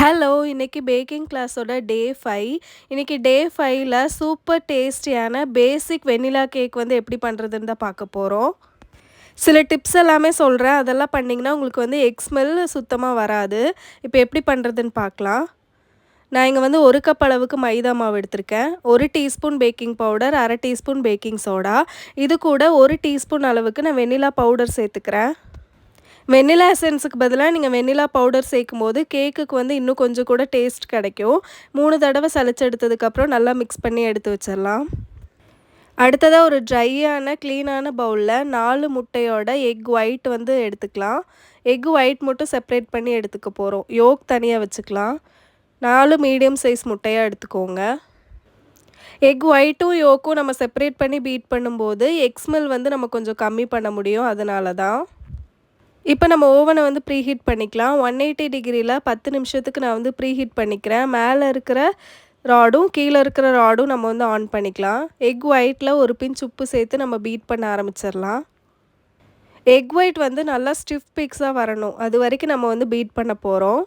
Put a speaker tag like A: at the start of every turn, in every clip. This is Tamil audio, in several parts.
A: ஹலோ! இன்னைக்கு பேக்கிங் கிளாஸோட டே 5. இன்னைக்கு டே 5ல சூப்பர் டேஸ்டியான பேசிக் வெண்ணிலா கேக் வந்து எப்படி பண்ணுறதுன்னு தான் பார்க்க போறோம். சில டிப்ஸ் எல்லாமே சொல்றேன். அதெல்லாம் பண்ணீங்கன்னா உங்களுக்கு வந்து எக் ஸ்மெல் சுத்தமா வராது. இப்போ எப்படி பண்ணுறதுன்னு பார்க்கலாம். நான் இங்க வந்து 1 கப் அளவுக்கு மைதா மாவு எடுத்திருக்கேன். 1 teaspoon baking powder, 1/2 teaspoon baking soda. இது கூட 1 டீஸ்பூன் அளவுக்கு நான் வெண்ணிலா பவுடர் சேர்த்துக்கிறேன். வெண்ணிலா எசன்ஸுக்கு பதிலா நீங்க வெண்ணிலா பவுடர் சேர்க்கும்போது, கேக்குக்கு வந்து இன்னும் கொஞ்சம் கூட டேஸ்ட் கிடைக்கும். 3 தடவ சலிச்சு எடுத்ததுக்கப்புறம் நல்லா மிக்ஸ் பண்ணி எடுத்து வச்சிடலாம். அடுத்ததா ஒரு ட்ரையான, கிளீனான பவுல்ல 4 முட்டையோட எக் ஒயிட் வந்து எடுத்துக்கலாம். எக் ஒயிட் மட்டும் செப்பரேட் பண்ணி எடுத்துக்க போறோம். யோக் தனியா வச்சுக்கலாம். 4 மீடியம் சைஸ் முட்டையா எடுத்துக்கோங்க. எக் ஒயிட்டும், யோக்கும் நம்ம செப்பரேட் பண்ணி பீட் பண்ணும்போது, எக் ஸ்மெல் வந்து நம்ம கொஞ்சம் கம்மி பண்ண முடியும். அதனால தான். இப்போ நம்ம ஓவனை வந்து ப்ரீஹீட் பண்ணிக்கலாம். 180 டிகிரியில் 10 நிமிஷத்துக்கு நான் வந்து ப்ரீஹீட் பண்ணிக்கிறேன். மேலே இருக்கிற ராடும் கீழே இருக்கிற ராடும் நம்ம வந்து ஆன் பண்ணிக்கலாம். எக் ஒயிட்டில் ஒரு பிஞ்ச் உப்பு சேர்த்து நம்ம பீட் பண்ண ஆரம்பிச்சிடலாம். எக் ஒயிட் வந்து நல்லா ஸ்டிஃப் பிக்ஸாக வரணும். அது வரைக்கும் நம்ம வந்து பீட் பண்ண போகிறோம்.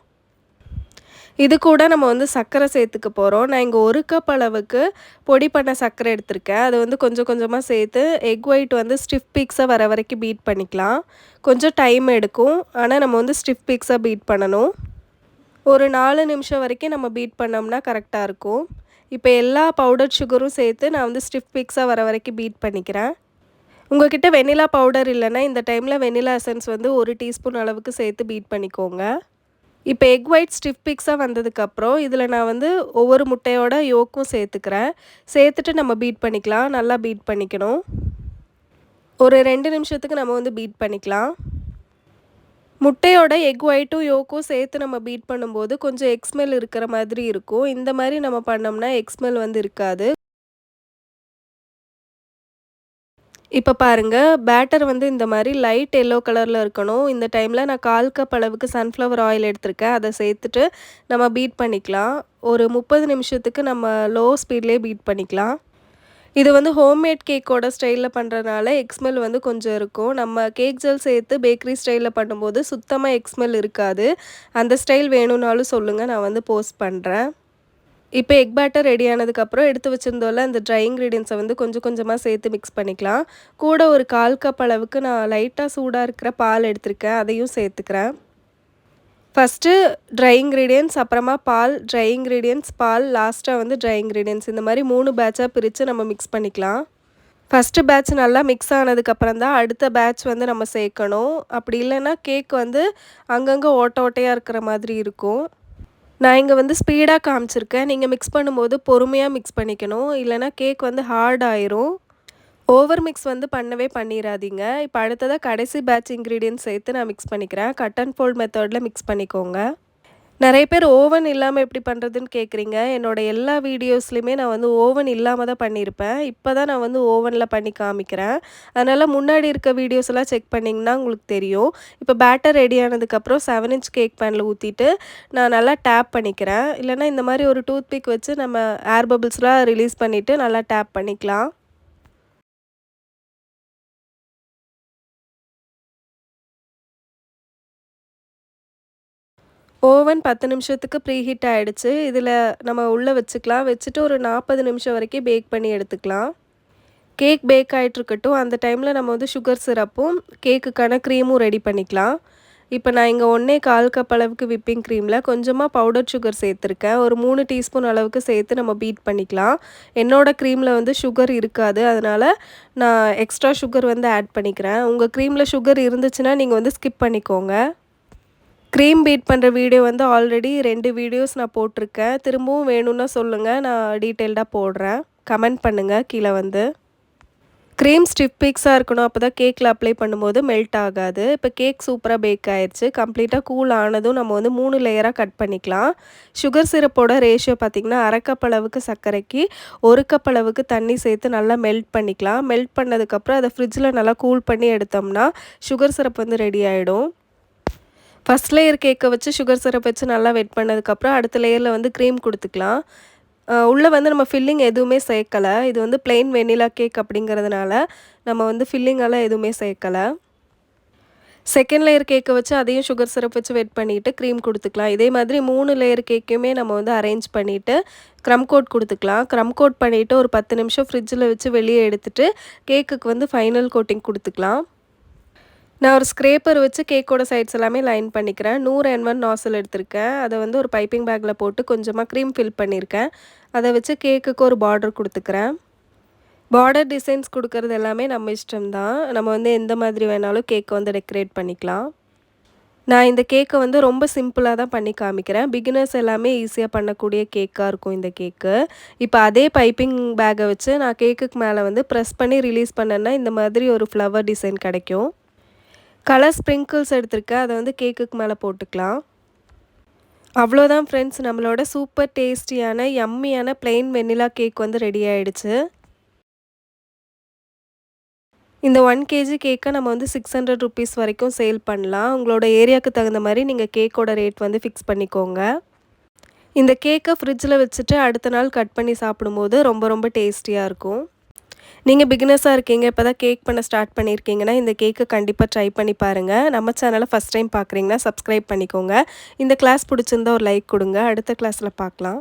A: இது கூட நம்ம வந்து சர்க்கரை சேர்த்துக்க போகிறோம். நான் இங்கே 1 கப் அளவுக்கு பொடி பண்ண சர்க்கரை எடுத்திருக்கேன். அது வந்து கொஞ்சம் கொஞ்சமாக சேர்த்து எக் ஒயிட் வந்து ஸ்டிஃப் பீக்ஸாக வர வரைக்கும் பீட் பண்ணிக்கலாம். கொஞ்சம் டைம் எடுக்கும். ஆனால் நம்ம வந்து ஸ்டிஃப் பீக்ஸாக பீட் பண்ணணும். ஒரு 4 நிமிஷம் வரைக்கும் நம்ம பீட் பண்ணோம்னா கரெக்டாக இருக்கும். இப்போ எல்லா பவுடர் சுகரும் சேர்த்து நான் வந்து ஸ்டிஃப் பீக்ஸாக வர வரைக்கும் பீட் பண்ணிக்கிறேன். உங்கள்கிட்ட வெண்ணிலா பவுடர் இல்லைன்னா இந்த டைமில் வெண்ணிலா எசன்ஸ் வந்து 1 டீஸ்பூன் அளவுக்கு சேர்த்து பீட் பண்ணிக்கோங்க. இப்போ எக் ஒயிட் ஸ்டிஃப் பிக்ஸாக வந்ததுக்கப்புறம் இதில் நான் வந்து ஒவ்வொரு முட்டையோட யோக்கும் சேர்த்துக்கிறேன். சேர்த்துட்டு நம்ம பீட் பண்ணிக்கலாம். நல்லா பீட் பண்ணிக்கணும். ஒரு 2 நிமிஷத்துக்கு நம்ம வந்து பீட் பண்ணிக்கலாம். முட்டையோட எக் ஒயிட்டும் யோக்கும் சேர்த்து நம்ம பீட் பண்ணும்போது கொஞ்சம் எக் ஸ்மெல் இருக்கிற மாதிரி இருக்கும். இந்த மாதிரி நம்ம பண்ணோம்னா எக் ஸ்மெல் வந்து இருக்காது. இப்போ பாருங்கள், பேட்டர் வந்து இந்த மாதிரி லைட் எல்லோ கலரில் இருக்கணும். இந்த டைமில் நான் 1/4 கப் அளவுக்கு சன்ஃப்ளவர் ஆயில் எடுத்திருக்கேன். அதை சேர்த்துட்டு நம்ம பீட் பண்ணிக்கலாம். ஒரு 30 நிமிஷத்துக்கு நம்ம லோ ஸ்பீட்லேயே பீட் பண்ணிக்கலாம். இது வந்து ஹோம்மேட் கேக்கோட ஸ்டைலில் பண்ணுறதுனால எக் ஸ்மெல் வந்து கொஞ்சம் இருக்கும். நம்ம கேக் ஜெல் சேர்த்து பேக்கரி ஸ்டைலில் பண்ணும்போது சுத்தமாக எக் ஸ்மெல் இருக்காது. அந்த ஸ்டைல் வேணும்னாலும் சொல்லுங்கள், நான் வந்து போஸ்ட் பண்ணுறேன். இப்போ எக் பேட்டர் ரெடி ஆனதுக்கப்புறம் எடுத்து வச்சுருந்தோம்ல அந்த ட்ரை இன்க்ரீடியன்ஸை வந்து கொஞ்சம் கொஞ்சமாக சேர்த்து மிக்ஸ் பண்ணிக்கலாம். கூட ஒரு 1/4 கப் அளவுக்கு நான் லைட்டாக சூடாக இருக்கிற பால் எடுத்திருக்கேன். அதையும் சேர்த்துக்கிறேன். ஃபஸ்ட்டு ட்ரை இன்க்ரீடியன்ட்ஸ், அப்புறமா பால், ட்ரை இன்க்ரீடியன்ட்ஸ், பால், லாஸ்ட்டாக வந்து ட்ரை இன்க்ரீடியன்ட்ஸ். இந்த மாதிரி 3 பேட்சாக பிரித்து நம்ம மிக்ஸ் பண்ணிக்கலாம். ஃபஸ்ட்டு பேட்ச் நல்லா மிக்ஸ் ஆனதுக்கப்புறம் தான் அடுத்த பேட்ச் வந்து நம்ம சேர்க்கணும். அப்படி இல்லைன்னா கேக் வந்து அங்கங்கே ஓட்டை ஓட்டையாக இருக்கிற மாதிரி இருக்கும். நான் இங்கே வந்து ஸ்பீடாக காமிச்சிருக்கேன். நீங்கள் மிக்ஸ் பண்ணும்போது பொறுமையாக மிக்ஸ் பண்ணிக்கணும். இல்லைனா கேக் வந்து ஹார்ட் ஆயிரும். ஓவர் மிக்ஸ் வந்து பண்ணவே பண்ணிடாதீங்க. இப்போ அடுத்ததாக கடைசி பேட்ச் இன்க்ரீடியன்ட்ஸ் சேர்த்து நான் மிக்ஸ் பண்ணிக்கிறேன். கட் அண்ட் ஃபோல்ட் மெத்தடில் மிக்ஸ் பண்ணிக்கோங்க. நிறைய பேர் ஓவன் இல்லாமல் எப்படி பண்ணுறதுன்னு கேட்குறீங்க. என்னோடய எல்லா வீடியோஸ்லையுமே நான் வந்து ஓவன் இல்லாமல் தான் பண்ணியிருப்பேன். இப்போ தான் நான் வந்து ஓவனில் பண்ணி காமிக்கிறேன். அதனால் முன்னாடி இருக்க வீடியோஸ் எல்லாம் செக் பண்ணிங்கன்னா உங்களுக்கு தெரியும். இப்போ பேட்டர் ரெடி ஆனதுக்கப்புறம் 7 இன்ச் கேக் பேனில் ஊற்றிட்டு நான் நல்லா டேப் பண்ணிக்கிறேன். இல்லைனா இந்த மாதிரி ஒரு டூத் பிக் வச்சு நம்ம ஏர் பபிள்ஸ்லாம் ரிலீஸ் பண்ணிவிட்டு நல்லா டேப் பண்ணிக்கலாம். ஓவன் 10 நிமிஷத்துக்கு ப்ரீஹீட் ஆகிடுச்சு. இதில் நம்ம உள்ளே வச்சுக்கலாம். வச்சுட்டு ஒரு 40 நிமிஷம் வரைக்கும் பேக் பண்ணி எடுத்துக்கலாம். கேக் பேக் ஆகிட்ருக்கட்டும். அந்த டைமில் நம்ம வந்து சுகர் சிரப்பும் கேக்குக்கான க்ரீமும் ரெடி பண்ணிக்கலாம். இப்போ நான் இங்கே 1/4 கப் அளவுக்கு விப்பிங் க்ரீமில் கொஞ்சமாக பவுடர் சுகர் சேர்த்துருக்கேன். ஒரு 3 டீஸ்பூன் அளவுக்கு சேர்த்து நம்ம பீட் பண்ணிக்கலாம். என்னோடய க்ரீமில் வந்து சுகர் இருக்காது. அதனால் நான் எக்ஸ்ட்ரா சுகர் வந்து ஆட் பண்ணிக்கிறேன். உங்கள் க்ரீமில் சுகர் இருந்துச்சுன்னா நீங்கள் வந்து ஸ்கிப் பண்ணிக்கோங்க. க்ரீம் பீட் பண்ணுற வீடியோ வந்து ஆல்ரெடி 2 வீடியோஸ் நான் போட்டிருக்கேன். திரும்பவும் வேணும்னா சொல்லுங்கள், நான் டீட்டெயில்டாக போடுறேன். கமெண்ட் பண்ணுங்கள் கீழே வந்து. க்ரீம் ஸ்டிஃப் பீக்ஸாக இருக்கணும். அப்போ தான் கேக்கில் அப்ளை பண்ணும்போது மெல்ட் ஆகாது. இப்போ கேக் சூப்பராக பேக் ஆயிடுச்சு. கம்ப்ளீட்டாக கூல் ஆனதும் நம்ம வந்து 3 லேயராக கட் பண்ணிக்கலாம். சுகர் சிரப்போட ரேஷியோ பார்த்திங்கன்னா 1/2 கப் அளவுக்கு சர்க்கரைக்கு 1 கப் அளவுக்கு தண்ணி சேர்த்து நல்லா மெல்ட் பண்ணிக்கலாம். மெல்ட் பண்ணதுக்கப்புறம் அதை ஃப்ரிட்ஜில் நல்லா கூல் பண்ணி எடுத்தோம்னா சுகர் சிரப் வந்து ரெடி ஆகிடும். ஃபஸ்ட் லேயர் கேக்கை வச்சு சுகர் சிரப் வச்சு நல்லா வெட் பண்ணதுக்கப்புறம் அடுத்த லேயரில் வந்து க்ரீம் கொடுத்துக்கலாம். உள்ளே வந்து நம்ம ஃபில்லிங் எதுவுமே சேர்க்கலை. இது வந்து பிளெயின் வெண்ணிலா கேக் அப்படிங்கிறதுனால நம்ம வந்து ஃபில்லிங்கெல்லாம் எதுவுமே சேர்க்கலை. செகண்ட் லேயர் கேக்க வச்சு அதையும் சுகர் சிரப் வச்சு வெட் பண்ணிட்டு க்ரீம் குடுத்துக்கலாம். இதே மாதிரி 3 லேயர் கேக்கையுமே நம்ம வந்து அரேஞ்ச் பண்ணிட்டு க்ரம் கோட் குடுத்துக்கலாம். க்ரம் கோட் பண்ணிட்டு ஒரு 10 நிமிஷம் ஃப்ரிட்ஜில வச்சு வெளிய எடுத்துட்டு கேக்குக்கு வந்து ஃபைனல் கோட்டிங் குடுத்துக்கலாம். நான் ஒரு ஸ்க்ரேப்பர் வச்சு கேக்கோட சைட்ஸ் எல்லாமே லைன் பண்ணிக்கிறேன். 100 N1 நாசில் எடுத்திருக்கேன். அத வந்து ஒரு பைப்பிங் பேக்ல போட்டு கொஞ்சமா க்ரீம் ஃபில் பண்ணியிருக்கேன். அத வச்சு கேக்குக்கு ஒரு பார்டர் குடுத்துக்கிறேன். பார்டர் டிசைன்ஸ் குடுக்கறது எல்லாமே நம்ம இஷ்டம் தான். நம்ம வந்து எந்த மாதிரி வேணாலும் கேக்க வந்து டெக்கரேட் பண்ணிக்கலாம். நான் இந்த கேக்க வந்து ரொம்ப சிம்பிளா தான் பண்ணி காமிக்கிறேன். பிகினர்ஸ் எல்லாமே ஈஸியா பண்ணக்கூடிய கேக்கா இருக்கும் இந்த கேக்கு. இப்ப அதே பைப்பிங் பேக்க வச்சு நான் கேக்குக்கு மேல வந்து பிரஸ் பண்ணி ரிலீஸ் பண்ணேன்னா, இந்த மாதிரி ஒரு ஃப்ளவர் டிசைன் கிடைக்கும். கலர் ஸ்ப்ரிங்கிள்ஸ் எடுத்திருக்கேன். அத வந்து கேக்குக்கு மேல போட்டுக்கலாம். அவ்வளோதான் ஃப்ரெண்ட்ஸ், நம்மளோட சூப்பர் டேஸ்டியான, யம்மியான பிளெயின் வெண்ணிலா கேக் வந்து ரெடி ஆயிடுச்சு. இந்த 1 கேஜி கேக்க நம்ம வந்து ₹600 வரைக்கும் சேல் பண்ணலாம். உங்களோட ஏரியாக்கு தகுந்த மாரி நீங்க கேக்கோட ரேட் வந்து ஃபிக்ஸ் பண்ணிக்கோங்க. இந்த கேக்க ஃப்ரிட்ஜில வச்சுட்டு அடுத்த நாள் கட் பண்ணி சாப்பிடும்போது ரொம்ப ரொம்ப டேஸ்டியா இருக்கும். நீங்க பிகினர்ஸா இருக்கீங்க, இப்ப தான் கேக் பண்ண ஸ்டார்ட் பண்ணியிருக்கீங்கன்னா, இந்த கேக்க கண்டிப்பா ட்ரை பண்ணி பாருங்க. நம்ம சேனல ஃபர்ஸ்ட் டைம் பார்க்குறீங்கன்னா சப்ஸ்கிரைப் பண்ணிக்கோங்க. இந்த கிளாஸ் பிடிச்சிருந்தா ஒரு லைக் குடுங்க. அடுத்த கிளாஸ்ல பார்க்கலாம்.